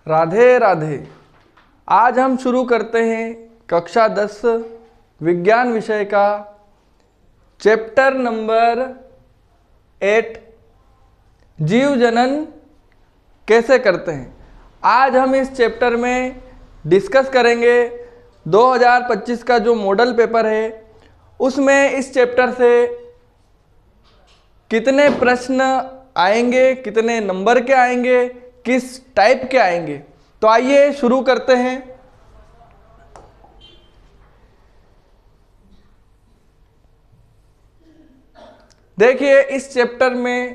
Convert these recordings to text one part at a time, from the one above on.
राधे राधे। आज हम शुरू करते हैं कक्षा 10 विज्ञान विषय का चैप्टर नंबर 8 जीव जनन कैसे करते हैं। आज हम इस चैप्टर में डिस्कस करेंगे 2025 का जो मॉडल पेपर है उसमें इस चैप्टर से कितने प्रश्न आएंगे, कितने नंबर के आएंगे, किस टाइप के आएंगे। तो आइए शुरू करते हैं। देखिए इस चैप्टर में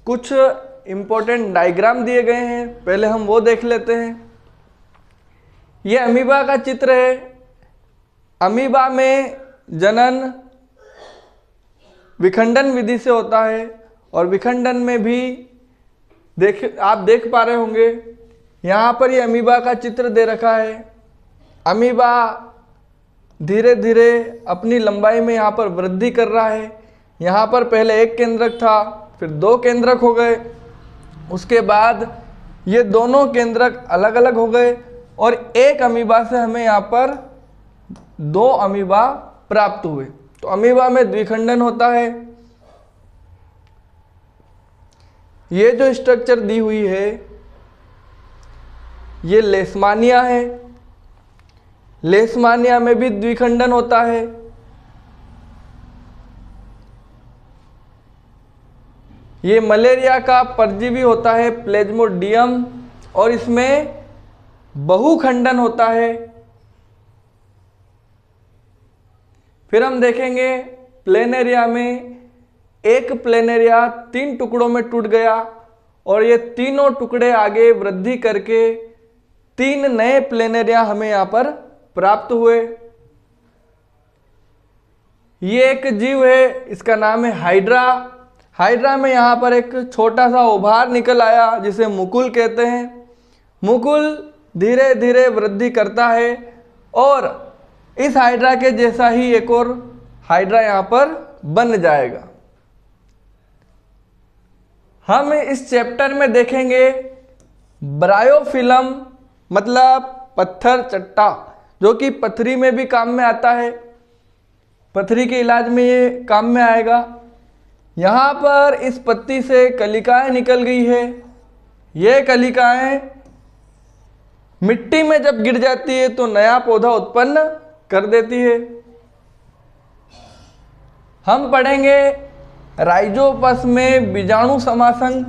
कुछ इम्पोर्टेंट डायग्राम दिए गए हैं, पहले हम वो देख लेते हैं। ये अमीबा का चित्र है। अमीबा में जनन विखंडन विधि से होता है और विखंडन में भी आप देख पा रहे होंगे यहाँ पर ये अमीबा का चित्र दे रखा है। अमीबा धीरे धीरे अपनी लंबाई में यहाँ पर वृद्धि कर रहा है। यहाँ पर पहले एक केंद्रक था, फिर 2 केंद्रक हो गए, उसके बाद ये दोनों केंद्रक अलग अलग हो गए और एक अमीबा से हमें यहाँ पर 2 अमीबा प्राप्त हुए। तो अमीबा में द्विखंडन होता है। ये जो स्ट्रक्चर दी हुई है ये लेशमानिया है। लेशमानिया में भी द्विखंडन होता है। ये मलेरिया का परजीवी होता है प्लेज्मोडियम और इसमें बहुखंडन होता है। फिर हम देखेंगे प्लेनेरिया में एक प्लेनेरिया 3 टुकड़ों में टूट गया और ये तीनों टुकड़े आगे वृद्धि करके 3 नए प्लेनेरिया हमें यहाँ पर प्राप्त हुए। ये एक जीव है, इसका नाम है हाइड्रा। हाइड्रा में यहाँ पर एक छोटा सा उभार निकल आया जिसे मुकुल कहते हैं। मुकुल धीरे धीरे वृद्धि करता है और इस हाइड्रा के जैसा ही एक और हाइड्रा यहाँ पर बन जाएगा। हम इस चैप्टर में देखेंगे ब्रायोफिलम मतलब पत्थर चट्टा, जो कि पथरी में भी काम में आता है। पथरी के इलाज में ये काम में आएगा। यहाँ पर इस पत्ती से कलिकाएं निकल गई है। ये कलिकाएं मिट्टी में जब गिर जाती है तो नया पौधा उत्पन्न कर देती है। हम पढ़ेंगे राइजोपस में बीजाणु समासंग।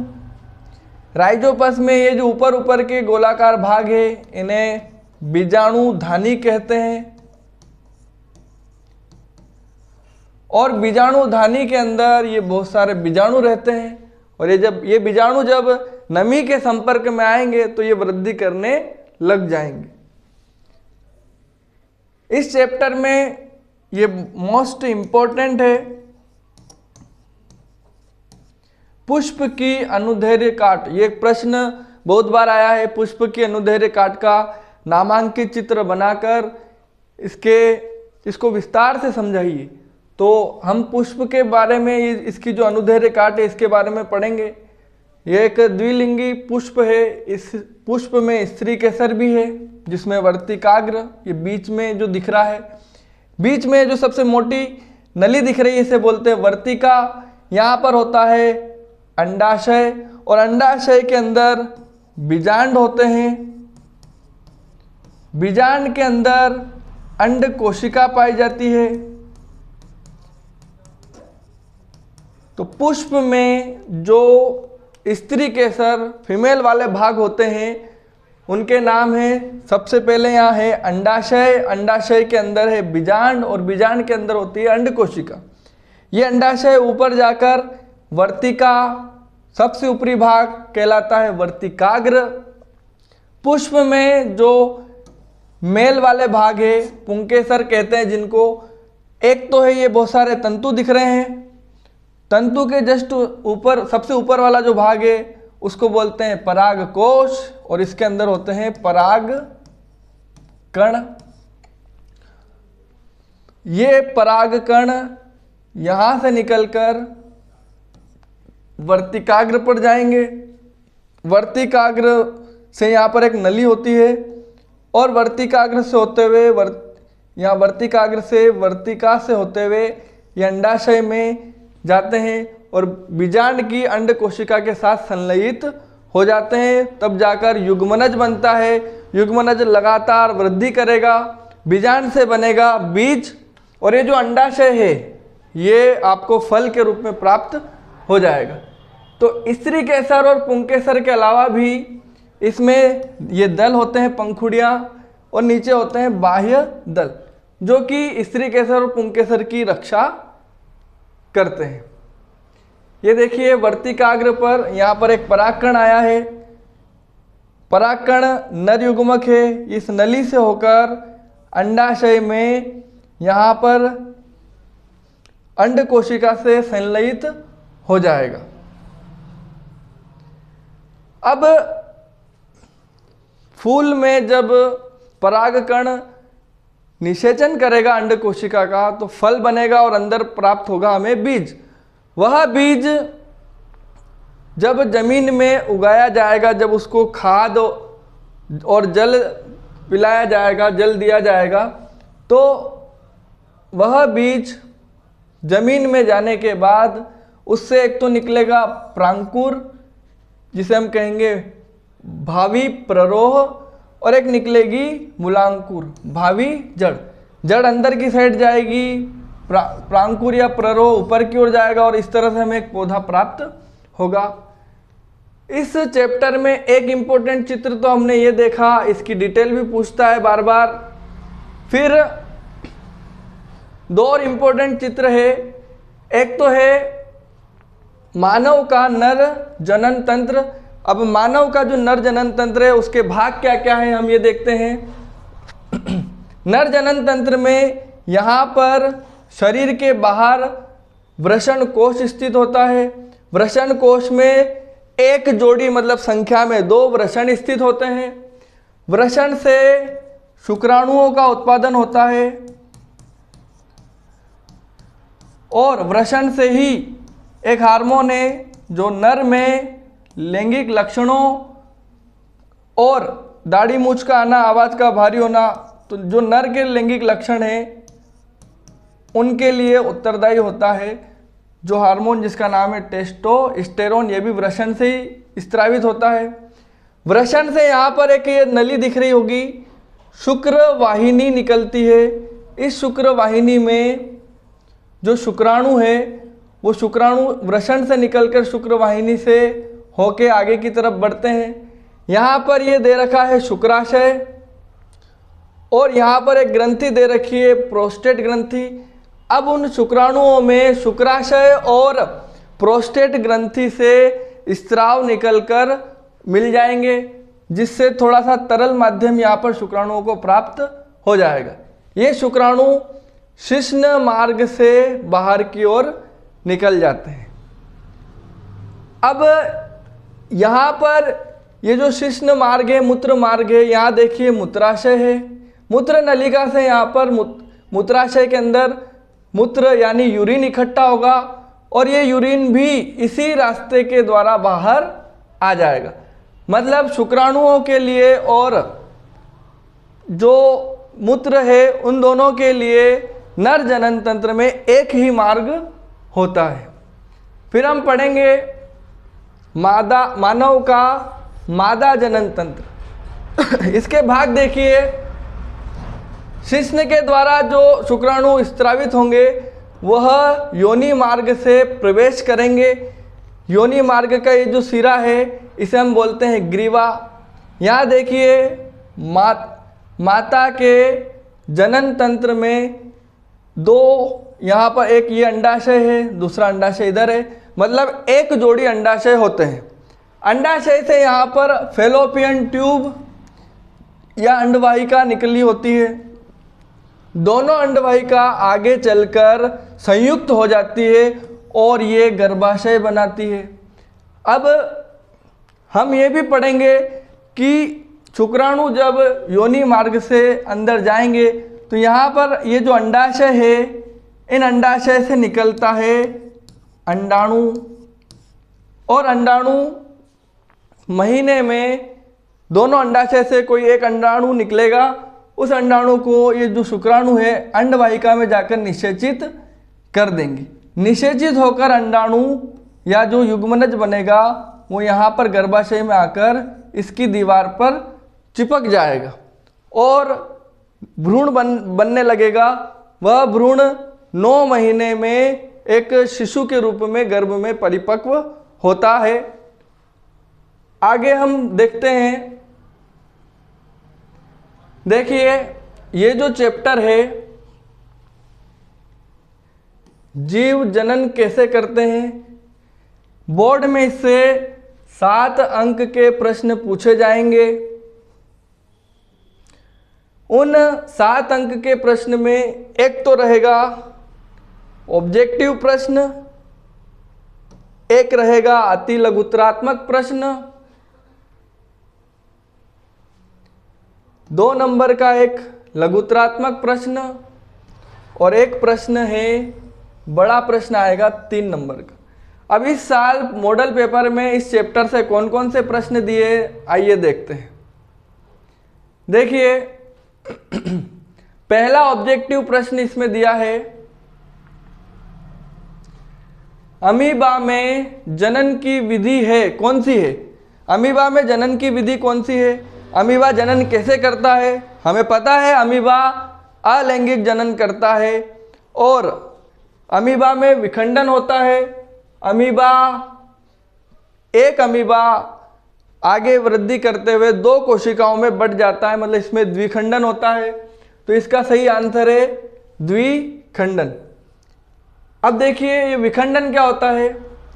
राइजोपस में ये जो ऊपर ऊपर के गोलाकार भाग है इन्हें बीजाणु धानी कहते हैं। और बीजाणु धानी के अंदर ये बहुत सारे बीजाणु रहते हैं और ये बीजाणु जब नमी के संपर्क में आएंगे तो ये वृद्धि करने लग जाएंगे। इस चैप्टर में ये मोस्ट इम्पोर्टेंट है। पुष्प की अनुदैर्घ्य काट, ये एक प्रश्न बहुत बार आया है। पुष्प की अनुदैर्घ्य काट का नामांकित चित्र बनाकर इसको विस्तार से समझाइए। तो हम पुष्प के बारे में, इसकी जो अनुदैर्घ्य काट है इसके बारे में पढ़ेंगे। यह एक द्विलिंगी पुष्प है। इस पुष्प में स्त्री केसर भी है जिसमें वर्तिकाग्र, ये बीच में जो दिख रहा है, बीच में जो सबसे मोटी नली दिख रही है इसे बोलते हैं वर्तिका। यहाँ पर होता है अंडाशय और अंडाशय के अंदर बीजांड होते हैं। बीजांड के अंदर अंड कोशिका पाई जाती है। तो पुष्प में जो स्त्री केसर फीमेल वाले भाग होते हैं उनके नाम है, सबसे पहले यहाँ है अंडाशय। अंडाशय के अंदर है बीजांड और बीजांड के अंदर होती है अंड कोशिका। ये अंडाशय ऊपर जाकर वर्तिका, सबसे ऊपरी भाग कहलाता है वर्तिकाग्र। पुष्प में जो मेल वाले भाग है पुंकेसर कहते हैं जिनको। एक तो है ये बहुत सारे तंतु दिख रहे हैं। तंतु के जस्ट ऊपर, सबसे ऊपर वाला जो भाग है उसको बोलते हैं परागकोश और इसके अंदर होते हैं पराग कण। ये पराग कण यहां से निकलकर वर्तिकाग्र पर जाएंगे। वर्तिकाग्र से यहाँ पर एक नली होती है और वर्तिकाग्र से होते हुए यहाँ वर्तिकाग्र से वर्तिका से होते हुए ये अंडाशय में जाते हैं और बीजांड की अंड कोशिका के साथ संलयित हो जाते हैं। तब जाकर युग्मनज बनता है। युग्मनज लगातार वृद्धि करेगा, बीजांड से बनेगा बीज और ये जो अंडाशय है ये आपको फल के रूप में प्राप्त हो जाएगा। तो स्त्री केसर और पुंकेसर के अलावा भी इसमें ये दल होते हैं, पंखुड़ियाँ, और नीचे होते हैं बाह्य दल, जो कि स्त्री केसर और पुंकेसर की रक्षा करते हैं। ये देखिए वर्तिकाग्र पर यहाँ पर एक परागकण आया है। परागकण नर युग्मक है। इस नली से होकर अंडाशय में यहाँ पर अंड कोशिका से संलयित हो जाएगा। अब फूल में जब परागकण निषेचन करेगा अंड कोशिका का तो फल बनेगा और अंदर प्राप्त होगा हमें बीज। वह बीज जब जमीन में उगाया जाएगा, जब उसको खाद और जल पिलाया जाएगा, जल दिया जाएगा, तो वह बीज जमीन में जाने के बाद उससे एक तो निकलेगा प्रांकुर, जिसे हम कहेंगे भावी प्ररोह, और एक निकलेगी मूलांकुर, भावी जड़। जड़ अंदर की साइड जाएगी, प्रांकुर या प्ररोह ऊपर की ओर जाएगा और इस तरह से हमें एक पौधा प्राप्त होगा। इस चैप्टर में एक इम्पोर्टेंट चित्र तो हमने ये देखा, इसकी डिटेल भी पूछता है बार बार। फिर दो और इम्पोर्टेंट चित्र है। एक तो है मानव का नर जनन तंत्र। अब मानव का जो नर जनन तंत्र है उसके भाग क्या क्या है हम ये देखते हैं। नर जनन तंत्र में यहाँ पर शरीर के बाहर वृषण कोश स्थित होता है। वृषण कोश में एक जोड़ी मतलब संख्या में 2 वृषण स्थित होते हैं। वृषण से शुक्राणुओं का उत्पादन होता है और वृषण से ही एक हार्मोन है जो नर में लैंगिक लक्षणों और दाढ़ी मूंछ का आना, आवाज़ का भारी होना, तो जो नर के लैंगिक लक्षण हैं उनके लिए उत्तरदायी होता है। जो हार्मोन जिसका नाम है टेस्टोस्टेरोन, ये भी वृषण से ही स्त्रावित होता है। वृषण से यहाँ पर एक ये नली दिख रही होगी, शुक्र वाहिनी निकलती है। इस शुक्र वाहिनी में जो शुक्राणु है वो शुक्राणु वृषण से निकलकर शुक्र वाहिनी से होके आगे की तरफ बढ़ते हैं। यहाँ पर ये दे रखा है शुक्राशय और यहाँ पर एक ग्रंथि दे रखी है प्रोस्टेट ग्रंथि। अब उन शुक्राणुओं में शुक्राशय और प्रोस्टेट ग्रंथि से स्राव निकलकर मिल जाएंगे, जिससे थोड़ा सा तरल माध्यम यहाँ पर शुक्राणुओं को प्राप्त हो जाएगा। ये शुक्राणु शिश्न मार्ग से बाहर की ओर निकल जाते हैं। अब यहाँ पर ये जो शिश्न मार्ग है, मूत्र मार्ग है, यहाँ देखिए मूत्राशय है। मूत्र नलिका से यहाँ पर मूत्राशय के अंदर मूत्र यानी यूरिन इकट्ठा होगा और ये यूरिन भी इसी रास्ते के द्वारा बाहर आ जाएगा। मतलब शुक्राणुओं के लिए और जो मूत्र है उन दोनों के लिए नर जनन तंत्र में एक ही मार्ग होता है। फिर हम पढ़ेंगे मानव का मादा जनन तंत्र। इसके भाग देखिए, शिश्न के द्वारा जो शुक्राणु स्त्रावित होंगे वह योनि मार्ग से प्रवेश करेंगे। योनि मार्ग का ये जो सिरा है इसे हम बोलते हैं ग्रीवा। यहाँ देखिए माता के जनन तंत्र में 2, यहाँ पर एक ये अंडाशय है, दूसरा अंडाशय इधर है, मतलब एक जोड़ी अंडाशय होते हैं। अंडाशय से यहाँ पर फैलोपियन ट्यूब या अंडवाहिका निकली होती है। दोनों अंडवाहिका आगे चलकर संयुक्त हो जाती है और ये गर्भाशय बनाती है। अब हम ये भी पढ़ेंगे कि शुक्राणु जब योनि मार्ग से अंदर जाएंगे तो यहाँ पर ये जो अंडाशय है, इन अंडाशय से निकलता है अंडाणु, और अंडाणु महीने में दोनों अंडाशय से कोई एक अंडाणु निकलेगा, उस अंडाणु को ये जो शुक्राणु है अंडवाहिका में जाकर निषेचित कर देंगे। निषेचित होकर अंडाणु या जो युग्मनज बनेगा वो यहाँ पर गर्भाशय में आकर इसकी दीवार पर चिपक जाएगा और भ्रूण बनने लगेगा। वह भ्रूण 9 महीने में एक शिशु के रूप में गर्भ में परिपक्व होता है। आगे हम देखते हैं, देखिए ये जो चैप्टर है जीव जनन कैसे करते हैं, बोर्ड में इससे 7 अंक के प्रश्न पूछे जाएंगे। उन 7 अंक के प्रश्न में एक तो रहेगा ऑब्जेक्टिव प्रश्न, एक रहेगा अति लघुतरात्मक प्रश्न, 2 नंबर का एक लघुतरात्मक प्रश्न और एक प्रश्न है बड़ा प्रश्न आएगा 3 नंबर का। अब इस साल मॉडल पेपर में इस चैप्टर से कौन कौन से प्रश्न दिए आइए देखते हैं। देखिए पहला ऑब्जेक्टिव प्रश्न इसमें दिया है, अमीबा में जनन की विधि है कौन सी है। अमीबा में जनन की विधि कौन सी है, अमीबा जनन कैसे करता है। हमें पता है अमीबा अलैंगिक जनन करता है और अमीबा में विखंडन होता है। एक अमीबा आगे वृद्धि करते हुए 2 कोशिकाओं में बढ़ जाता है, मतलब इसमें द्विखंडन होता है। तो इसका सही आंसर है द्विखंडन। अब देखिए ये विखंडन क्या होता है।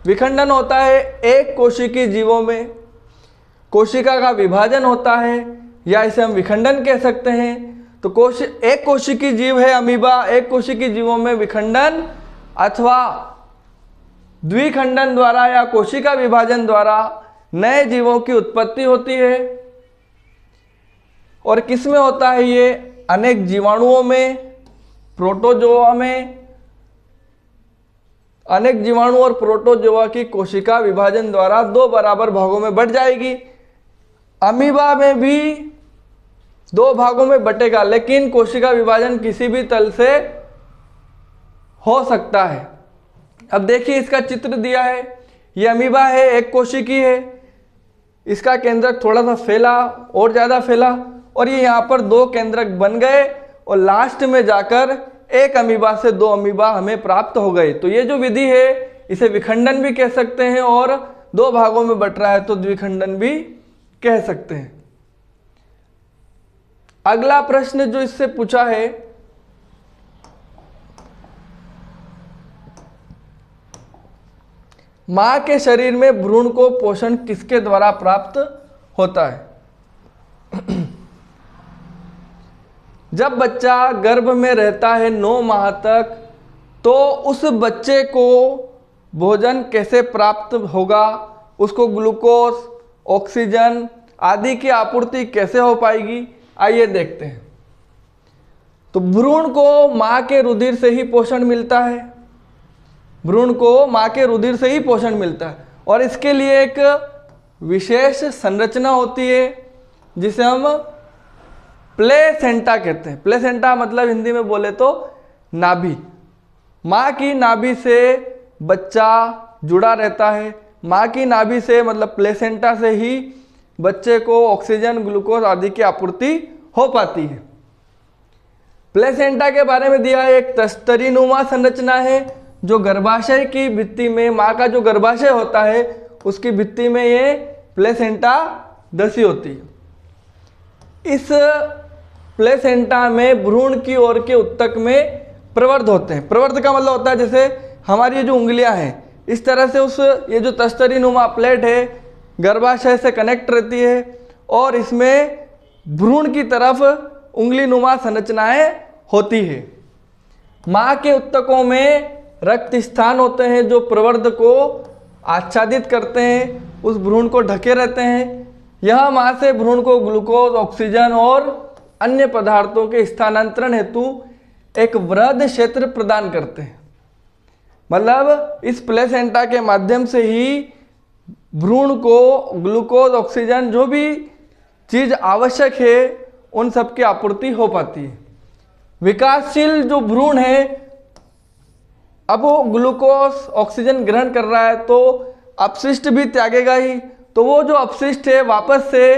विखंडन होता है एक कोशिकीय जीवों में कोशिका का विभाजन होता है, या इसे हम विखंडन कह सकते हैं। तो एक कोशिकीय जीव है अमीबा, एक कोशिकीय जीवों में विखंडन अथवा द्विखंडन द्वारा या कोशिका विभाजन द्वारा नए जीवों की उत्पत्ति होती है। और किस में होता है ये, अनेक जीवाणुओं में, प्रोटोजोआ में। अनेक जीवाणु और प्रोटोजोआ की कोशिका विभाजन द्वारा 2 बराबर भागों में बट जाएगी। अमीबा में भी 2 भागों में बटेगा, लेकिन कोशिका विभाजन किसी भी तल से हो सकता है। अब देखिए इसका चित्र दिया है, ये अमीबा है, एक कोशिकीय है, इसका केंद्रक थोड़ा सा फैला और ज़्यादा फैला और ये यहाँ पर 2 केंद्रक बन गए और लास्ट में जाकर एक अमीबा से 2 अमीबा हमें प्राप्त हो गए। तो ये जो विधि है इसे विखंडन भी कह सकते हैं और 2 भागों में बट रहा है तो द्विखंडन भी कह सकते हैं। अगला प्रश्न जो इससे पूछा है, मां के शरीर में भ्रूण को पोषण किसके द्वारा प्राप्त होता है। जब बच्चा गर्भ में रहता है 9 माह तक, तो उस बच्चे को भोजन कैसे प्राप्त होगा, उसको ग्लूकोज, ऑक्सीजन आदि की आपूर्ति कैसे हो पाएगी, आइए देखते हैं। तो भ्रूण को मां के रुधिर से ही पोषण मिलता है, भ्रूण को मां के रुधिर से ही पोषण मिलता है और इसके लिए एक विशेष संरचना होती है जिसे हम प्लेसेंटा कहते हैं। प्लेसेंटा मतलब हिंदी में बोले तो नाभि। माँ की नाभि से बच्चा जुड़ा रहता है, माँ की नाभि से मतलब प्लेसेंटा से ही बच्चे को ऑक्सीजन, ग्लूकोज आदि की आपूर्ति हो पाती है। प्लेसेंटा के बारे में दिया है, एक तस्तरीनुमा संरचना है जो गर्भाशय की भित्ति में, माँ का जो गर्भाशय होता है उसकी भित्ति में ये प्लेसेंटा धसी होती है। इस प्लेसेंटा में भ्रूण की ओर के उत्तक में प्रवर्ध होते हैं। प्रवर्ध का मतलब होता है जैसे हमारी ये जो उंगलियां हैं इस तरह से उस ये जो तस्तरीनुमा प्लेट है गर्भाशय से कनेक्ट रहती है और इसमें भ्रूण की तरफ उंगली नुमा संरचनाएं होती है। माँ के उत्तकों में रक्त स्थान होते हैं जो प्रवर्ध को आच्छादित करते हैं, उस भ्रूण को ढके रहते हैं। यह माँ से भ्रूण को ग्लूकोज, ऑक्सीजन और अन्य पदार्थों के स्थानांतरण हेतु एक वृहद क्षेत्र प्रदान करते हैं। मतलब इस प्लेसेंटा के माध्यम से ही भ्रूण को ग्लूकोज, ऑक्सीजन जो भी चीज़ आवश्यक है उन सब की आपूर्ति हो पाती है। विकासशील जो भ्रूण है, अब वो ग्लूकोज ऑक्सीजन ग्रहण कर रहा है तो अपशिष्ट भी त्यागेगा ही, तो वो जो अपशिष्ट है वापस से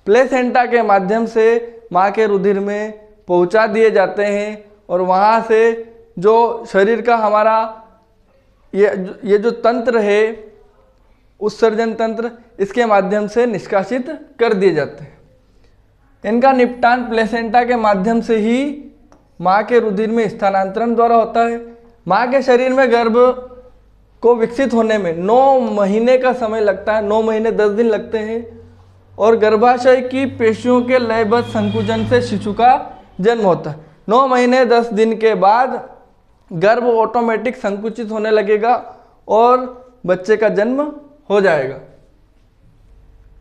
प्लेसेंटा के माध्यम से माँ के रुधिर में पहुँचा दिए जाते हैं और वहाँ से जो शरीर का हमारा ये जो तंत्र है, उत्सर्जन तंत्र, इसके माध्यम से निष्कासित कर दिए जाते हैं। इनका निपटान प्लेसेंटा के माध्यम से ही माँ के रुधिर में स्थानांतरण द्वारा होता है। माँ के शरीर में गर्भ को विकसित होने में 9 महीने का समय लगता है, 9 महीने 10 दिन लगते हैं, और गर्भाशय की पेशियों के लयबद्ध संकुचन से शिशु का जन्म होता है। 9 महीने 10 दिन के बाद गर्भ ऑटोमेटिक संकुचित होने लगेगा और बच्चे का जन्म हो जाएगा।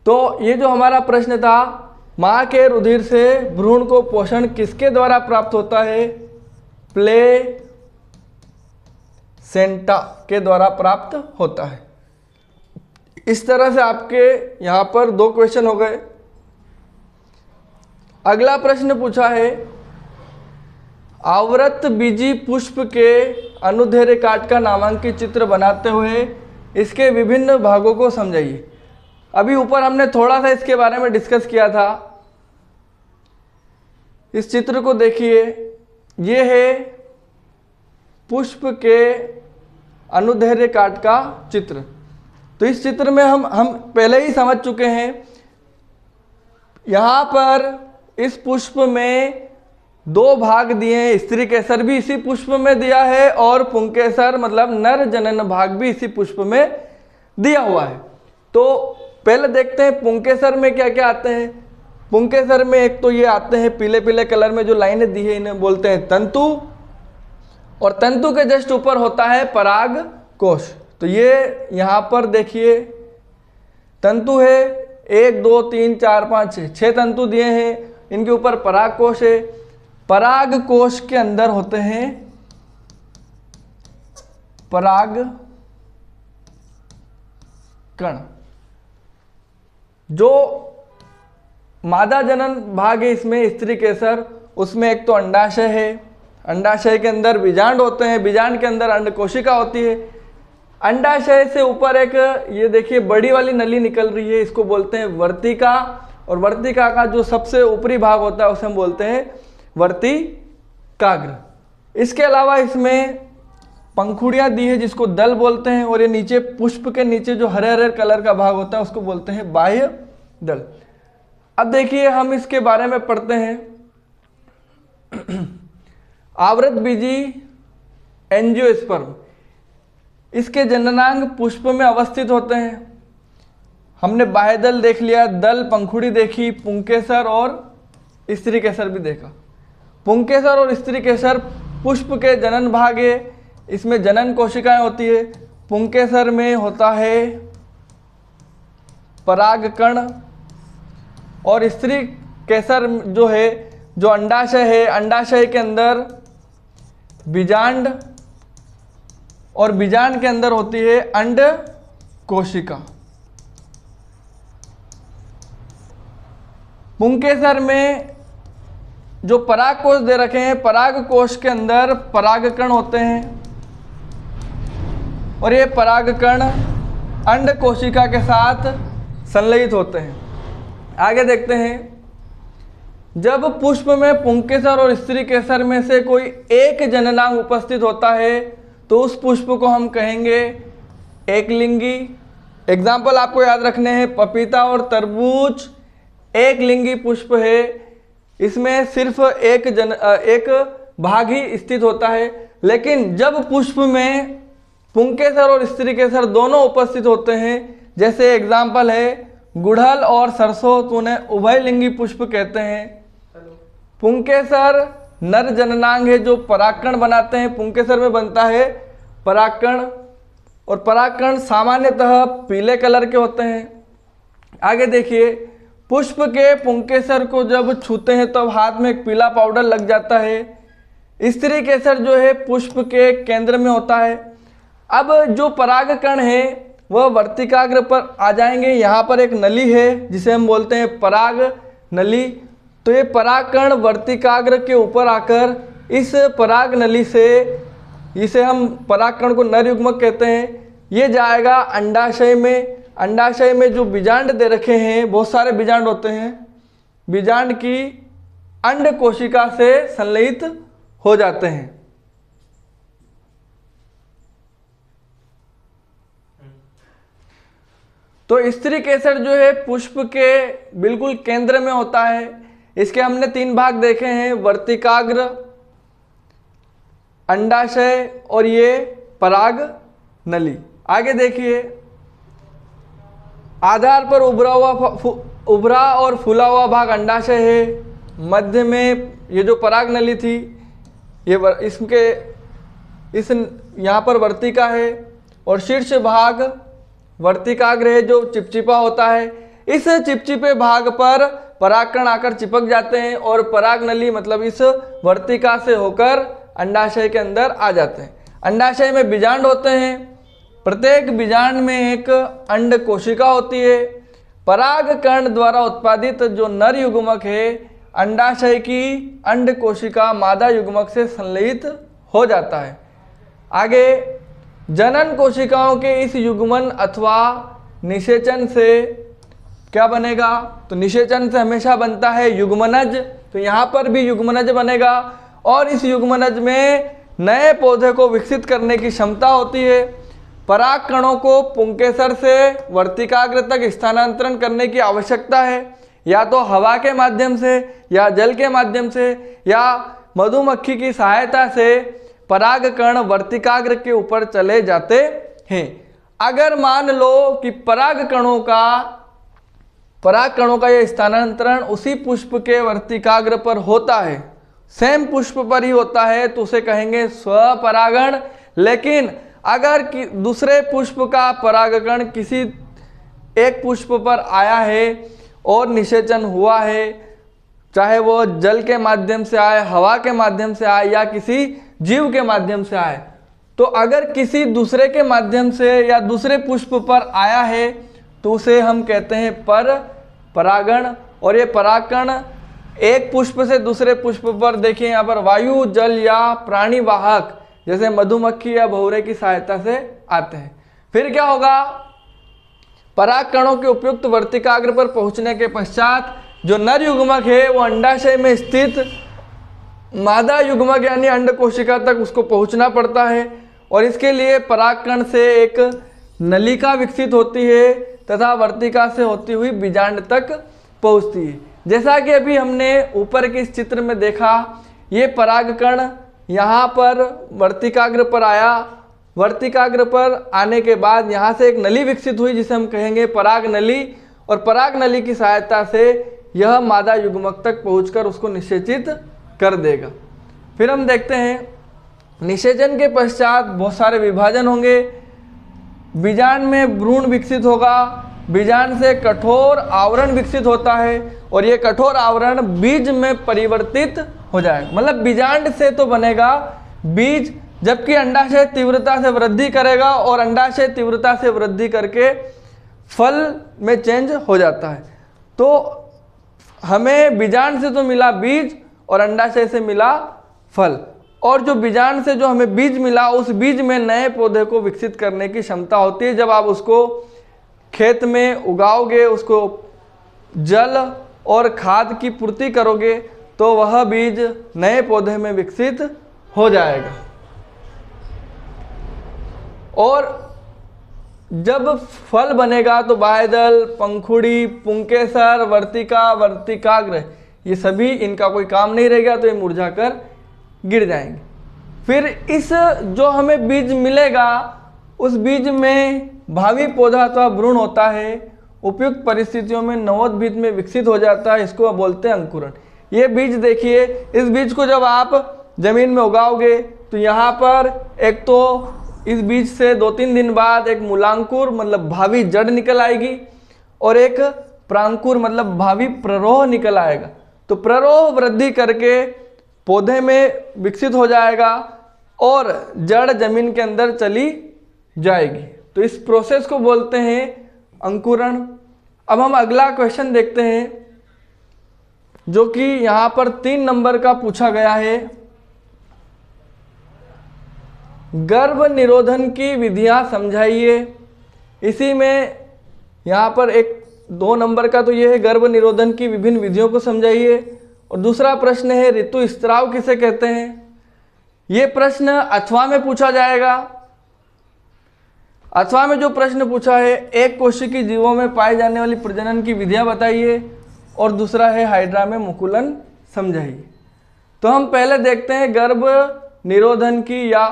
तो ये जो हमारा प्रश्न था, माँ के रुधिर से भ्रूण को पोषण किसके द्वारा प्राप्त होता है? प्लेसेंटा के द्वारा प्राप्त होता है। इस तरह से आपके यहाँ पर 2 क्वेश्चन हो गए। अगला प्रश्न पूछा है, आवृत बीजी पुष्प के अनुदैर्ध्य काट का नामांकित चित्र बनाते हुए इसके विभिन्न भागों को समझाइए। अभी ऊपर हमने थोड़ा सा इसके बारे में डिस्कस किया था। इस चित्र को देखिए, ये है पुष्प के अनुदैर्ध्य काट का चित्र। तो इस चित्र में हम पहले ही समझ चुके हैं। यहाँ पर इस पुष्प में 2 भाग दिए हैं। स्त्री केसर भी इसी पुष्प में दिया है और पुंकेसर मतलब नर जनन भाग भी इसी पुष्प में दिया हुआ है। तो पहले देखते हैं पुंकेसर में क्या क्या आते हैं। पुंकेसर में एक तो ये आते हैं पीले पीले कलर में जो लाइनें दी है, इन्हें बोलते हैं तंतु, और तंतु के जस्ट ऊपर होता है पराग कोश। तो ये यहाँ पर देखिए तंतु है, 1 2 3 4 5 6 तंतु दिए हैं। इनके ऊपर पराग कोश है। पराग कोश के अंदर होते हैं पराग कण। जो मादा जनन भाग है इसमें स्त्री केसर, उसमें एक तो अंडाशय है, अंडाशय के अंदर बीजांड होते हैं, बीजांड के अंदर अंड कोशिका होती है। अंडाशय से ऊपर एक ये देखिए बड़ी वाली नली निकल रही है, इसको बोलते हैं वर्तिका, और वर्तिका का जो सबसे ऊपरी भाग होता है उसे हम बोलते हैं वर्तिकाग्र। इसके अलावा इसमें पंखुड़ियाँ दी है जिसको दल बोलते हैं, और ये नीचे पुष्प के नीचे जो हरे हरे कलर का भाग होता है उसको बोलते हैं बाह्य दल। अब देखिए हम इसके बारे में पढ़ते हैं। आवृत बीजी एंजियोस्पर्म, इसके जननांग पुष्प में अवस्थित होते हैं। हमने बाह्य दल देख लिया, दल पंखुड़ी देखी, पुंकेसर और स्त्री केसर भी देखा। पुंकेसर और स्त्री केसर पुष्प के जनन भाग है, इसमें जनन कोशिकाएं होती है। पुंकेसर में होता है परागकण, और स्त्री केसर जो है, जो अंडाशय है, अंडाशय के अंदर बीजांड, और बीजांड के अंदर होती है अंड कोशिका। पुंकेसर में जो पराग कोश दे रखे हैं, पराग कोश के अंदर परागकण होते हैं, और ये परागकण अंड कोशिका के साथ संलयित होते हैं। आगे देखते हैं, जब पुष्प में पुंकेसर और स्त्री केसर में से कोई एक जननांग उपस्थित होता है तो उस पुष्प को हम कहेंगे एकलिंगी। एग्जाम्पल आपको याद रखने हैं, पपीता और तरबूज एक लिंगी पुष्प है, इसमें सिर्फ एक भाग ही स्थित होता है। लेकिन जब पुष्प में पुंकेसर और स्त्री केसर दोनों उपस्थित होते हैं, जैसे एग्जाम्पल है गुड़हल और सरसों, तो उन्हें उभयलिंगी पुष्प कहते हैं। पुंकेसर नर जननांग है जो परागकण बनाते हैं। पुंकेसर में बनता है परागकण, और परागकण सामान्यतः पीले कलर के होते हैं। आगे देखिए, पुष्प के पुंकेसर को जब छूते हैं तो हाथ में एक पीला पाउडर लग जाता है। स्त्री केसर जो है पुष्प के केंद्र में होता है। अब जो परागकण है वह वर्तिकाग्र पर आ जाएंगे। यहाँ पर एक नली है जिसे हम बोलते हैं पराग नली। तो ये परागकण वर्तिकाग्र के ऊपर आकर इस पराग नली से, इसे हम परागकण को नर युग्मक कहते हैं, ये जाएगा अंडाशय में। अंडाशय में जो बीजांड दे रखे हैं, बहुत सारे बीजांड होते हैं, बीजांड की अंड कोशिका से संलयित हो जाते हैं। तो स्त्री केसर जो है पुष्प के बिल्कुल केंद्र में होता है। इसके हमने 3 भाग देखे हैं, वर्तिकाग्र, अंडाशय और ये पराग नली। आगे देखिए, आधार पर उभरा और फूला हुआ भाग अंडाशय है, मध्य में ये जो पराग नली थी ये इसके इस यहाँ पर वर्तिका है, और शीर्ष भाग वर्तिकाग्र है जो चिपचिपा होता है। इस चिपचिपे भाग पर परागकण आकर चिपक जाते हैं और पराग नली मतलब इस वर्तिका से होकर अंडाशय के अंदर आ जाते हैं। अंडाशय में बीजांड होते हैं, प्रत्येक बीजांड में एक अंड कोशिका होती है। परागकण द्वारा उत्पादित जो नर युग्मक है अंडाशय की अंड कोशिका मादा युग्मक से संलयित हो जाता है। आगे जनन कोशिकाओं के इस युग्मन अथवा निषेचन से क्या बनेगा, तो निषेचन से हमेशा बनता है युग्मनज। तो यहाँ पर भी युग्मनज बनेगा और इस युग्मनज में नए पौधे को विकसित करने की क्षमता होती है। पराग कणों को पुंकेसर से वर्तिकाग्र तक स्थानांतरण करने की आवश्यकता है, या तो हवा के माध्यम से या जल के माध्यम से या मधुमक्खी की सहायता से पराग कण वर्तिकाग्र के ऊपर चले जाते हैं। अगर मान लो कि पराग कणों का यह स्थानांतरण उसी पुष्प के वर्तिकाग्र पर होता है, सेम पुष्प पर ही होता है, तो उसे कहेंगे स्वपरागण। लेकिन अगर दूसरे पुष्प का परागकण किसी एक पुष्प पर आया है और निषेचन हुआ है, चाहे वो जल के माध्यम से आए, हवा के माध्यम से आए या किसी जीव के माध्यम से आए, तो अगर किसी दूसरे के माध्यम से या दूसरे पुष्प पर आया है तो उसे हम कहते हैं परागण। और ये परागकण एक पुष्प से दूसरे पुष्प पर, देखिए यहाँ पर वायु, जल या प्राणी वाहक जैसे मधुमक्खी या भौरे की सहायता से आते हैं। फिर क्या होगा, परागकणों के उपयुक्त वर्तिकाग्र पर पहुंचने के पश्चात जो नर युग्मक है वो अंडाशय में स्थित मादा युग्मक यानी अंड कोशिका तक उसको पहुंचना पड़ता है, और इसके लिए परागकण से एक नलिका विकसित होती है तथा वर्तिका से होती हुई बीजांड तक पहुंचती है। जैसा कि अभी हमने ऊपर के इस चित्र में देखा, ये परागकण यहाँ पर वर्तिकाग्र पर आया, वर्तिकाग्र पर आने के बाद यहाँ से एक नली विकसित हुई जिसे हम कहेंगे पराग नली, और पराग नली की सहायता से यह मादा युग्मक तक पहुंचकर उसको निषेचित कर देगा। फिर हम देखते हैं निषेचन के पश्चात बहुत सारे विभाजन होंगे। बीजांड में भ्रूण विकसित होगा, बीजांड से कठोर आवरण विकसित होता है और ये कठोर आवरण बीज में परिवर्तित हो जाएगा। मतलब बीजांड से तो बनेगा बीज, जबकि अंडाशय तीव्रता से वृद्धि करेगा और अंडाशय तीव्रता से वृद्धि करके फल में चेंज हो जाता है। तो हमें बीजांड से तो मिला बीज और अंडाशय से मिला फल, और जो बीजांड से जो हमें बीज मिला उस बीज में नए पौधे को विकसित करने की क्षमता होती है। जब आप उसको खेत में उगाओगे, उसको जल और खाद की पूर्ति करोगे तो वह बीज नए पौधे में विकसित हो जाएगा। और जब फल बनेगा तो बाह्यदल, पंखुड़ी, पुंकेसर, वर्तिका, वर्तिकाग्र, ये सभी इनका कोई काम नहीं रहेगा, तो ये मुरझाकर गिर जाएंगे। फिर इस जो हमें बीज मिलेगा उस बीज में भावी पौधा अथवा भ्रूण होता है, उपयुक्त परिस्थितियों में नवोद्भिद में विकसित हो जाता है, इसको बोलते हैं अंकुरण। ये बीज देखिए, इस बीज को जब आप जमीन में उगाओगे तो यहाँ पर एक तो इस बीज से 2-3 दिन बाद एक मूलांकुर मतलब भावी जड़ निकल आएगी और एक प्रांकुर मतलब भावी प्ररोह निकल आएगा। तो प्ररोह वृद्धि करके पौधे में विकसित हो जाएगा और जड़ जमीन के अंदर चली जाएगी। तो इस प्रोसेस को बोलते हैं अंकुरण। अब हम अगला क्वेश्चन देखते हैं जो कि यहाँ पर 3 नंबर का पूछा गया है। गर्भ निरोधन की विधियां समझाइए। इसी में यहाँ पर 2 नंबर का तो ये है, गर्भ निरोधन की विभिन्न विधियों को समझाइए। और दूसरा प्रश्न है ऋतु स्त्राव किसे कहते हैं। ये प्रश्न अथवा में पूछा जाएगा। अथवा में जो प्रश्न पूछा है, एक कोशिकीय जीवों में पाए जाने वाली प्रजनन की विधियां बताइए, और दूसरा है हाइड्रा में मुकुलन समझाइए। तो हम पहले देखते हैं गर्भ निरोधन की या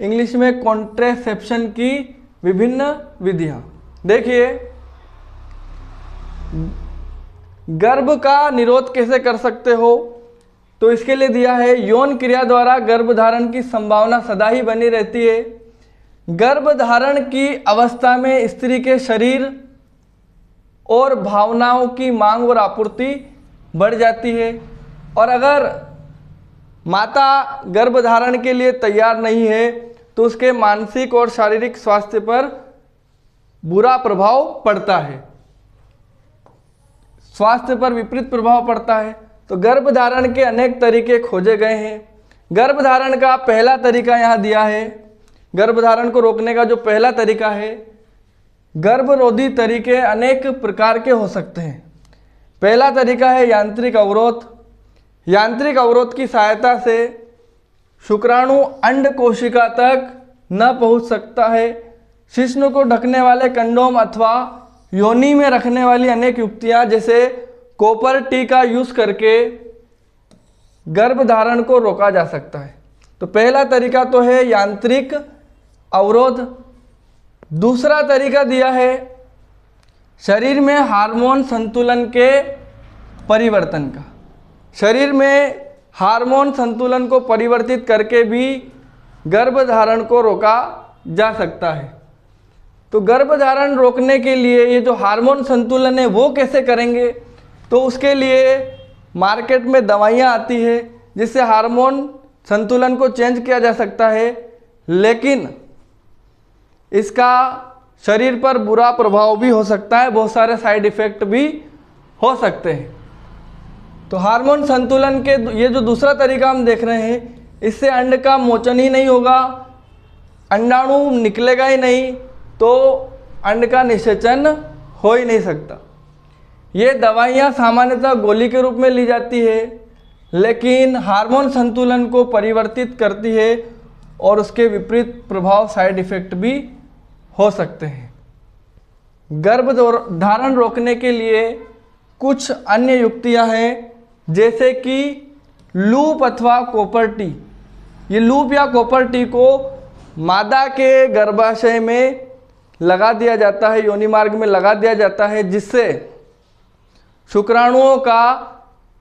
इंग्लिश में कॉन्ट्रेसेप्शन की विभिन्न विधियां। देखिए, गर्भ का निरोध कैसे कर सकते हो, तो इसके लिए दिया है यौन क्रिया द्वारा गर्भधारण की संभावना सदा ही बनी रहती है। गर्भधारण की अवस्था में स्त्री के शरीर और भावनाओं की मांग और आपूर्ति बढ़ जाती है, और अगर माता गर्भधारण के लिए तैयार नहीं है तो उसके मानसिक और शारीरिक स्वास्थ्य पर बुरा प्रभाव पड़ता है, स्वास्थ्य पर विपरीत प्रभाव पड़ता है। तो गर्भधारण के अनेक तरीके खोजे गए हैं। गर्भधारण का पहला तरीका यहाँ दिया है। गर्भधारण को रोकने का जो पहला तरीका है, गर्भरोधी तरीके अनेक प्रकार के हो सकते हैं। पहला तरीका है यांत्रिक अवरोध। यांत्रिक अवरोध की सहायता से शुक्राणु अंड कोशिका तक न पहुंच सकता है। शिश्न को ढकने वाले कंडोम अथवा योनि में रखने वाली अनेक युक्तियां जैसे कॉपर टी का यूज करके गर्भधारण को रोका जा सकता है। तो पहला तरीका तो है यांत्रिक अवरोध। दूसरा तरीका दिया है शरीर में हार्मोन संतुलन के परिवर्तन का। शरीर में हार्मोन संतुलन को परिवर्तित करके भी गर्भधारण को रोका जा सकता है। तो गर्भधारण रोकने के लिए ये जो हार्मोन संतुलन है वो कैसे करेंगे, तो उसके लिए मार्केट में दवाइयाँ आती है जिससे हार्मोन संतुलन को चेंज किया जा सकता है, लेकिन इसका शरीर पर बुरा प्रभाव भी हो सकता है, बहुत सारे साइड इफ़ेक्ट भी हो सकते हैं। तो हार्मोन संतुलन के ये जो दूसरा तरीका हम देख रहे हैं, इससे अंड का मोचन ही नहीं होगा, अंडाणु निकलेगा ही नहीं, तो अंड का निषेचन हो ही नहीं सकता। ये दवाइयाँ सामान्यतः गोली के रूप में ली जाती है, लेकिन हार्मोन संतुलन को परिवर्तित करती है और उसके विपरीत प्रभाव साइड इफ़ेक्ट भी हो सकते हैं। गर्भधारण रोकने के लिए कुछ अन्य युक्तियां हैं, जैसे कि लूप अथवा कॉपर टी। ये लूप या कॉपर टी को मादा के गर्भाशय में लगा दिया जाता है, योनि मार्ग में लगा दिया जाता है, जिससे शुक्राणुओं का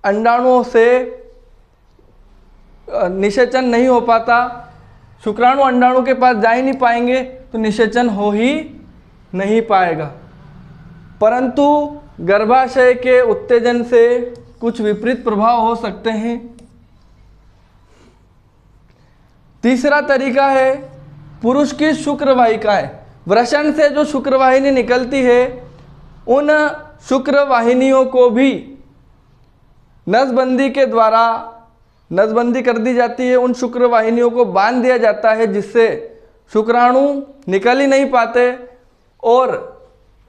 अंडाणुओं से निषेचन नहीं हो पाता। शुक्राणु अंडाणु के पास जा ही नहीं पाएंगे तो निषेचन हो ही नहीं पाएगा। परंतु गर्भाशय के उत्तेजन से कुछ विपरीत प्रभाव हो सकते हैं। तीसरा तरीका है पुरुष की शुक्रवाहिकाएं। वृषण से जो शुक्रवाहिनी निकलती है, उन शुक्रवाहिनियों को भी नसबंदी के द्वारा नसबंदी कर दी जाती है। उन शुक्रवाहिनियों को बांध दिया जाता है, जिससे शुक्राणु निकल ही नहीं पाते और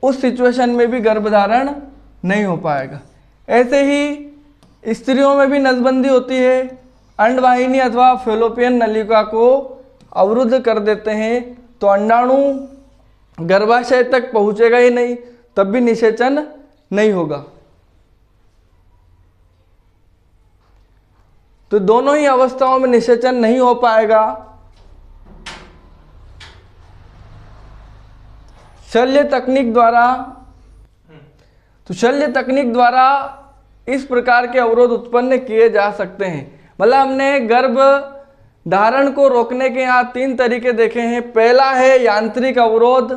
उस सिचुएशन में भी गर्भधारण नहीं हो पाएगा। ऐसे ही स्त्रियों में भी नसबंदी होती है, अंडवाहिनी अथवा फैलोपियन नलिका को अवरुद्ध कर देते हैं, तो अंडाणु गर्भाशय तक पहुंचेगा ही नहीं, तब भी निषेचन नहीं होगा। तो दोनों ही अवस्थाओं में निषेचन नहीं हो पाएगा। शल्य तकनीक द्वारा, तो शल्य तकनीक द्वारा इस प्रकार के अवरोध उत्पन्न किए जा सकते हैं। मतलब हमने गर्भ धारण को रोकने के यहाँ 3 तरीके देखे हैं। पहला है यांत्रिक अवरोध,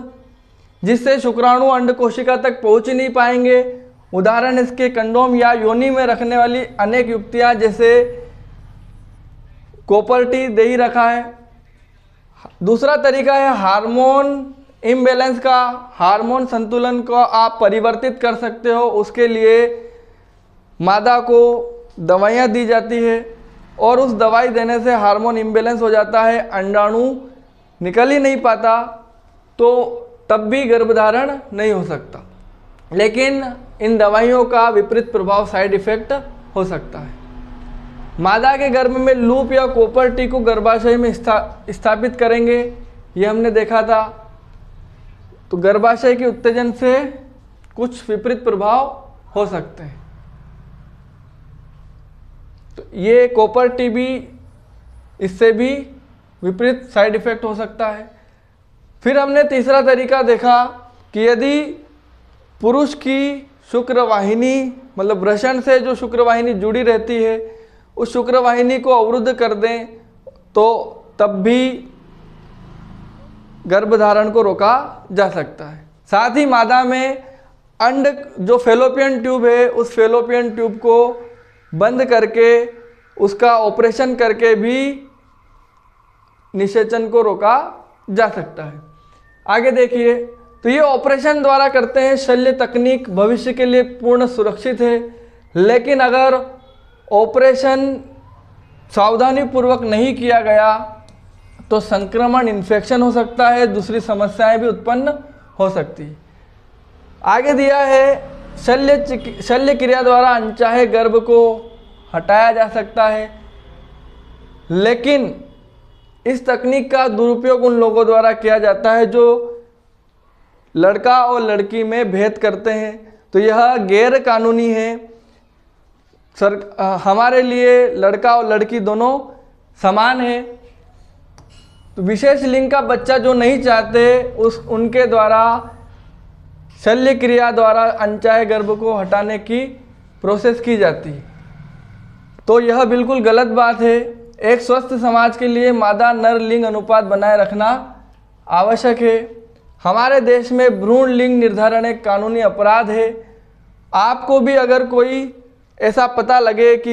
जिससे शुक्राणु अंड कोशिका तक पहुंच ही नहीं पाएंगे। उदाहरण इसके कंडोम या योनि में रखने वाली अनेक युक्तियां, जैसे कॉपर टी दे ही रखा है। दूसरा तरीका है हार्मोन इम्बैलेंस का हार्मोन संतुलन को आप परिवर्तित कर सकते हो। उसके लिए मादा को दवाइयाँ दी जाती है और उस दवाई देने से हार्मोन इम्बैलेंस हो जाता है, अंडाणु निकल ही नहीं पाता, तो तब भी गर्भधारण नहीं हो सकता। लेकिन इन दवाइयों का विपरीत प्रभाव, साइड इफेक्ट हो सकता है। मादा के गर्भ में लूप या कॉपर टी को गर्भाशय में स्थापित करेंगे, ये हमने देखा था। तो गर्भाशय के उत्तेजन से कुछ विपरीत प्रभाव हो सकते हैं। तो ये कॉपर टी भी, इससे भी विपरीत साइड इफेक्ट हो सकता है। फिर हमने तीसरा तरीका देखा कि यदि पुरुष की शुक्रवाहिनी, मतलब वृषण से जो शुक्रवाहिनी जुड़ी रहती है, उस शुक्रवाहिनी को अवरुद्ध कर दें तो तब भी गर्भधारण को रोका जा सकता है। साथ ही मादा में अंड, जो फेलोपियन ट्यूब है, उस फेलोपियन ट्यूब को बंद करके उसका ऑपरेशन करके भी निषेचन को रोका जा सकता है। आगे देखिए, तो ये ऑपरेशन द्वारा करते हैं। शल्य तकनीक भविष्य के लिए पूर्ण सुरक्षित है, लेकिन अगर ऑपरेशन सावधानी पूर्वक नहीं किया गया तो संक्रमण, इन्फेक्शन हो सकता है, दूसरी समस्याएं भी उत्पन्न हो सकती है। आगे दिया है शल्य क्रिया द्वारा अनचाहे गर्भ को हटाया जा सकता है, लेकिन इस तकनीक का दुरुपयोग उन लोगों द्वारा किया जाता है जो लड़का और लड़की में भेद करते हैं। तो यह गैर कानूनी है। हमारे लिए लड़का और लड़की दोनों समान है। तो विशेष लिंग का बच्चा जो नहीं चाहते, उनके द्वारा शल्य क्रिया द्वारा अनचाहे गर्भ को हटाने की प्रोसेस की जाती है। तो यह बिल्कुल गलत बात है। एक स्वस्थ समाज के लिए मादा नर लिंग अनुपात बनाए रखना आवश्यक है। हमारे देश में भ्रूण लिंग निर्धारण एक कानूनी अपराध है। आपको भी अगर कोई ऐसा पता लगे कि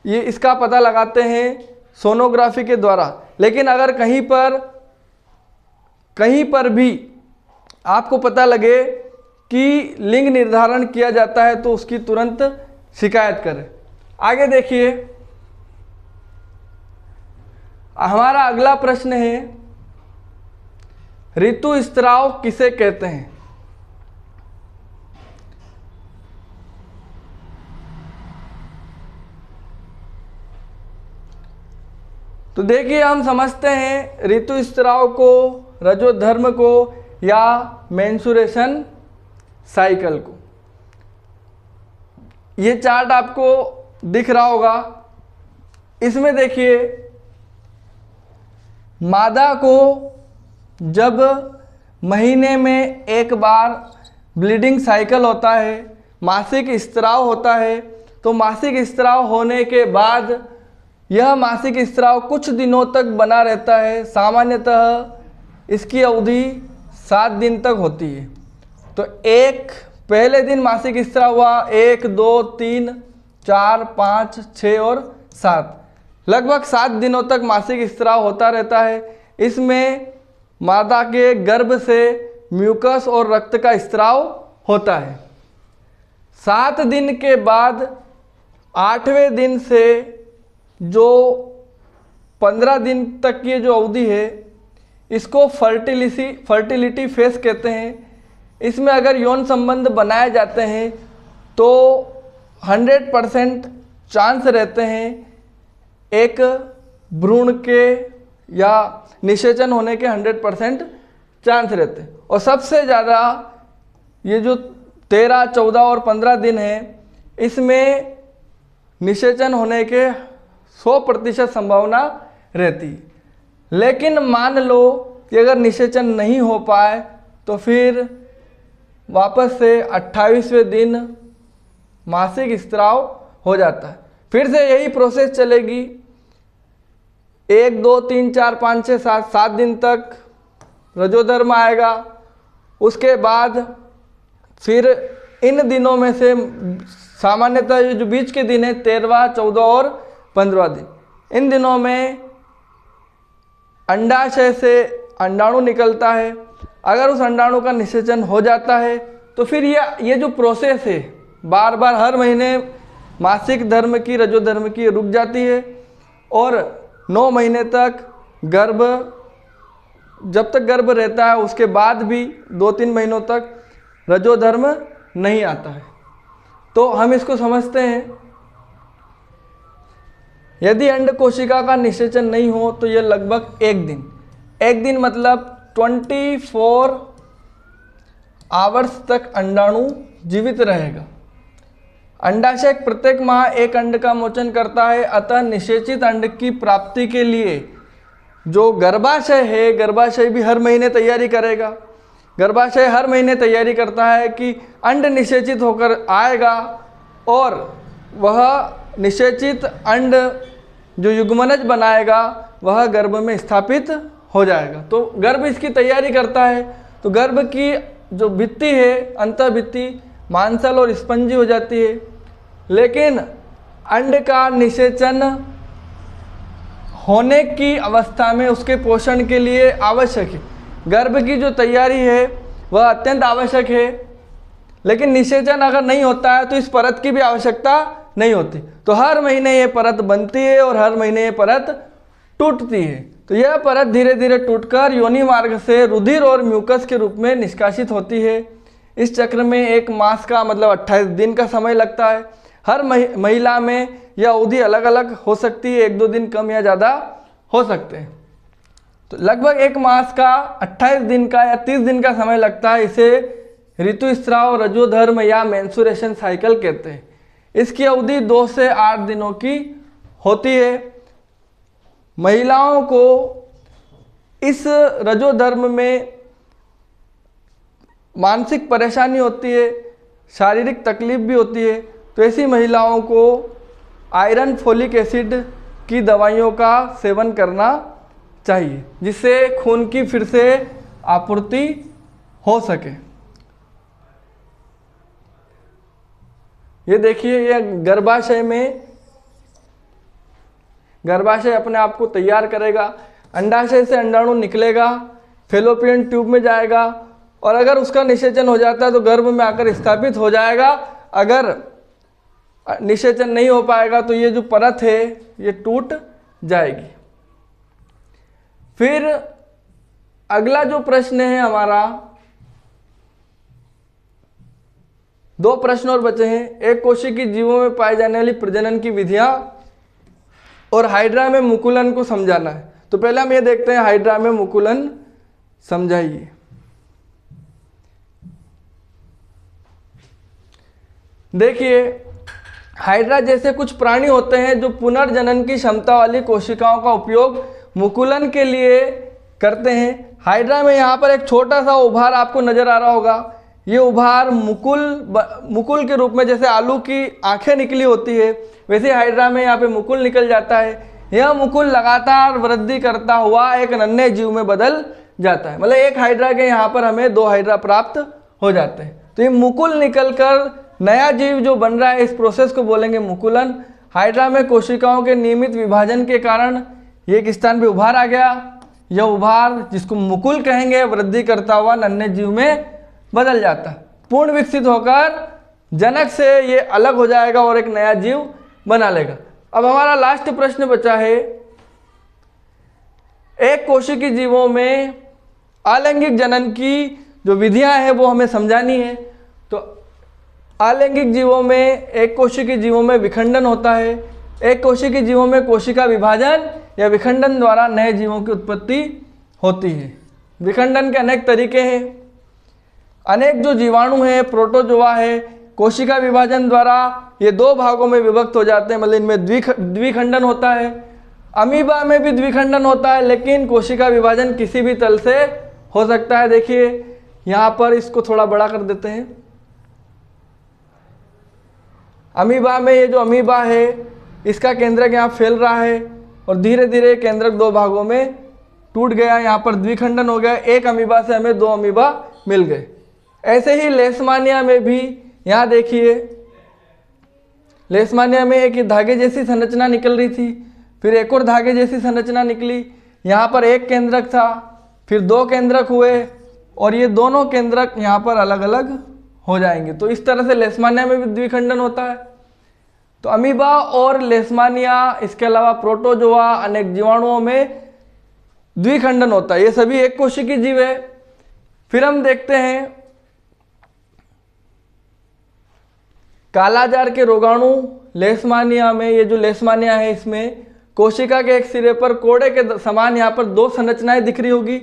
ये, इसका पता लगाते हैं सोनोग्राफी के द्वारा, लेकिन अगर कहीं पर भी आपको पता लगे कि लिंग निर्धारण किया जाता है तो उसकी तुरंत शिकायत करें। आगे देखिए, हमारा अगला प्रश्न है, ऋतुस्राव किसे कहते हैं? तो देखिए, हम समझते हैं ऋतुस्राव को, रजोधर्म को या मेंस्ट्रुएशन साइकिल को। ये चार्ट आपको दिख रहा होगा। इसमें देखिए, मादा को जब महीने में एक बार ब्लीडिंग साइकिल होता है, मासिक स्त्राव होता है, तो मासिक स्त्राव होने के बाद यह मासिक स्त्राव कुछ दिनों तक बना रहता है। सामान्यतः इसकी अवधि 7 दिन तक होती है। तो एक पहले दिन मासिक स्त्राव हुआ, 1, 2, 3, 4, 5, 6 और 7, लगभग 7 दिनों तक मासिक स्त्राव होता रहता है। इसमें मादा के गर्भ से म्यूकस और रक्त का स्त्राव होता है। 7 दिन के बाद 8वें दिन से जो 15 दिन तक की जो अवधि है, इसको फर्टिलिटी फेज कहते हैं। इसमें अगर यौन संबंध बनाए जाते हैं तो 100% चांस रहते हैं एक भ्रूण के या निषेचन होने के 100% चांस रहते हैं। और सबसे ज़्यादा ये जो 13, 14 और 15 दिन है, इसमें निषेचन होने के 100% संभावना रहती है। लेकिन मान लो कि अगर निषेचन नहीं हो पाए तो फिर वापस से 28वें दिन मासिक स्त्राव हो जाता है। फिर से यही प्रोसेस चलेगी, 1, 2, 3, 4, 5, 6, 7 दिन तक रजोधर्म आएगा। उसके बाद फिर इन दिनों में से सामान्यतः ये जो बीच के दिन है, 13वां, 14 और 15वां दिन, इन दिनों में अंडाशय से अंडाणु निकलता है। अगर उस अंडाणु का निषेचन हो जाता है तो फिर ये जो प्रोसेस है बार बार हर महीने मासिक धर्म की रजोधर्म की रुक जाती है और 9 महीने तक गर्भ, जब तक गर्भ रहता है उसके बाद भी 2-3 महीनों तक रजोधर्म नहीं आता है। तो हम इसको समझते हैं, यदि अंड कोशिका का निषेचन नहीं हो तो यह लगभग 1 दिन मतलब 24 आवर्स तक अंडाणु जीवित रहेगा। अंडाशय प्रत्येक माह एक अंड का मोचन करता है, अतः निषेचित अंड की प्राप्ति के लिए जो गर्भाशय है, गर्भाशय भी हर महीने तैयारी करेगा। गर्भाशय हर महीने तैयारी करता है कि अंड निषेचित होकर आएगा और वह निषेचित अंड जो युग्मनज बनाएगा वह गर्भ में स्थापित हो जाएगा। तो गर्भ इसकी तैयारी करता है। तो गर्भ की जो भित्ति है, अंतःभित्ति मांसल और स्पंजी हो जाती है, लेकिन अंड का निषेचन होने की अवस्था में उसके पोषण के लिए आवश्यक है। गर्भ की जो तैयारी है वह अत्यंत आवश्यक है, लेकिन निषेचन अगर नहीं होता है तो इस परत की भी आवश्यकता नहीं होती। तो हर महीने ये परत बनती है और हर महीने ये परत टूटती है। तो यह परत धीरे धीरे टूटकर योनि मार्ग से रुधिर और म्यूकस के रूप में निष्कासित होती है। इस चक्र में 1 मास का मतलब 28 दिन का समय लगता है। हर महिला में यह अवधि अलग अलग हो सकती है, 1-2 दिन कम या ज़्यादा हो सकते हैं। तो लगभग 1 मास का 28 दिन का या 30 दिन का समय लगता है। इसे ऋतुस्राव, रजोधर्म या मेंस्ट्रुएशन साइकिल कहते हैं। इसकी अवधि 2 से 8 दिनों की होती है। महिलाओं को इस रजोधर्म में मानसिक परेशानी होती है, शारीरिक तकलीफ भी होती है। तो ऐसी महिलाओं को आयरन, फोलिक एसिड की दवाइयों का सेवन करना चाहिए, जिससे खून की फिर से आपूर्ति हो सके। ये देखिए, ये गर्भाशय अपने आप को तैयार करेगा। अंडाशय से अंडाणु निकलेगा, फेलोपियन ट्यूब में जाएगा और अगर उसका निषेचन हो जाता है तो गर्भ में आकर स्थापित हो जाएगा। अगर निषेचन नहीं हो पाएगा तो ये जो परत है ये टूट जाएगी। फिर अगला जो प्रश्न है हमारा, 2 प्रश्न और बचे हैं। एक कोशिकीय जीवों में पाए जाने वाली प्रजनन की विधियां और हाइड्रा में मुकुलन को समझाना है। तो पहले हम ये देखते हैं, हाइड्रा में मुकुलन समझाइए। देखिए, हाइड्रा जैसे कुछ प्राणी होते हैं जो पुनर्जनन की क्षमता वाली कोशिकाओं का उपयोग मुकुलन के लिए करते हैं। हाइड्रा में यहाँ पर एक छोटा सा उभार आपको नजर आ रहा होगा। ये उभार मुकुल के रूप में, जैसे आलू की आंखें निकली होती है वैसे हाइड्रा में यहाँ पे मुकुल निकल जाता है। यह मुकुल लगातार वृद्धि करता हुआ एक नन्हे जीव में बदल जाता है। मतलब एक हाइड्रा के यहाँ पर हमें 2 हाइड्रा प्राप्त हो जाते हैं। तो ये मुकुल निकलकर नया जीव जो बन रहा है, इस प्रोसेस को बोलेंगे मुकुलन। हाइड्रा में कोशिकाओं के नियमित विभाजन के कारण ये एक स्थान पे उभार आ गया। यह उभार, जिसको मुकुल कहेंगे, वृद्धि करता हुआ नन्हे जीव में बदल जाता है। पूर्ण विकसित होकर जनक से ये अलग हो जाएगा और एक नया जीव बना लेगा। अब हमारा लास्ट प्रश्न बचा है, एक कोशिकीय जीवों में अलैंगिक जनन की जो विधियां हैं वो हमें समझानी है। तो अलैंगिक जीवों में, एक कोशिकीय जीवों में विखंडन होता है। एक कोशिकीय जीवों में कोशिका विभाजन या विखंडन द्वारा नए जीवों की उत्पत्ति होती है। विखंडन के अनेक तरीके हैं। अनेक जो जीवाणु हैं, प्रोटोजोआ है, कोशिका विभाजन द्वारा ये 2 भागों में विभक्त हो जाते हैं। मतलब इनमें द्विखंडन होता है। अमीबा में भी द्विखंडन होता है, लेकिन कोशिका विभाजन किसी भी तल से हो सकता है। देखिए यहाँ पर इसको थोड़ा बड़ा कर देते हैं। अमीबा में ये जो अमीबा है इसका केंद्रक यहाँ फैल रहा है और धीरे धीरे केंद्रक 2 भागों में टूट गया। यहाँ पर द्विखंडन हो गया। एक अमीबा से हमें 2 अमीबा मिल गए। ऐसे ही लेशमानिया में भी, यहाँ देखिए, लेशमानिया में एक धागे जैसी संरचना निकल रही थी, फिर एक और धागे जैसी संरचना निकली। यहाँ पर एक केंद्रक था, फिर 2 केंद्रक हुए, और ये दोनों केंद्रक यहाँ पर अलग अलग हो जाएंगे। तो इस तरह से लेशमानिया में भी द्विखंडन होता है। तो अमीबा और लेशमानिया, इसके अलावा प्रोटोजोआ, अनेक जीवाणुओं में द्विखंडन होता है। ये सभी एक कोशिकीय जीव है। फिर हम देखते हैं कालाजार के रोगाणु लेशमानिया में। ये जो लेशमानिया है इसमें कोशिका के एक सिरे पर कोड़े के समान यहाँ पर दो संरचनाएं दिख रही होगी।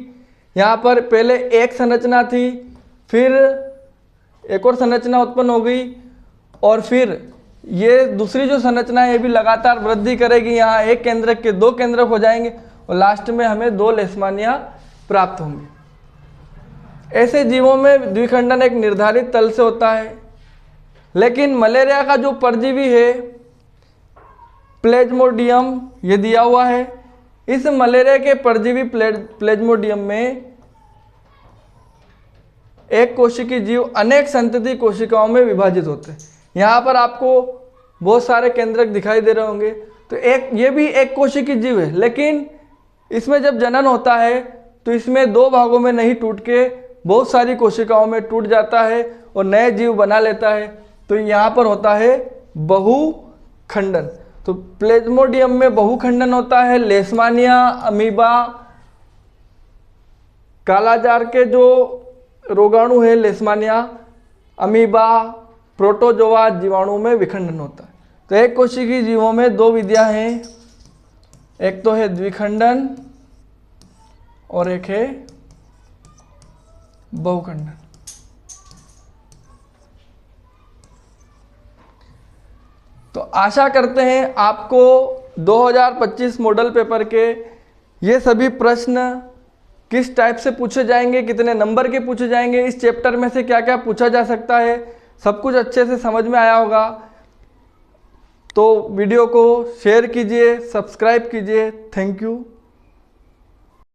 यहाँ पर पहले एक संरचना थी, फिर एक और संरचना उत्पन्न हो गई, और फिर ये दूसरी जो संरचना है ये भी लगातार वृद्धि करेगी। यहाँ एक केंद्रक के दो केंद्रक हो जाएंगे और लास्ट में हमें दो लेशमानिया प्राप्त होंगे। ऐसे जीवों में द्विखंडन एक निर्धारित तल से होता है। लेकिन मलेरिया का जो परजीवी है प्लेज्मोडियम, ये दिया हुआ है। इस मलेरिया के परजीवी प्लेज्मोडियम में एक कोशिकीय जीव अनेक संतति कोशिकाओं में विभाजित होते हैं। यहाँ पर आपको बहुत सारे केंद्रक दिखाई दे रहे होंगे। तो ये भी एक कोशिकीय जीव है, लेकिन इसमें जब जनन होता है तो इसमें दो भागों में नहीं टूट के बहुत सारी कोशिकाओं में टूट जाता है और नए जीव बना लेता है। तो यहाँ पर होता है बहुखंडन। तो प्लेज्मोडियम में बहुखंडन होता है। लेशमानिया, अमीबा, कालाजार के जो रोगाणु है लेशमानिया, अमीबा, प्रोटोजोआ जीवाणु में विखंडन होता है। तो एक कोशिकीय जीवों में दो विधियां हैं, एक तो है द्विखंडन और एक है बहुखंडन। तो आशा करते हैं आपको 2025 मॉडल पेपर के ये सभी प्रश्न किस टाइप से पूछे जाएंगे, कितने नंबर के पूछे जाएंगे, इस चैप्टर में से क्या क्या पूछा जा सकता है, सब कुछ अच्छे से समझ में आया होगा। तो वीडियो को शेयर कीजिए, सब्सक्राइब कीजिए। Thank you.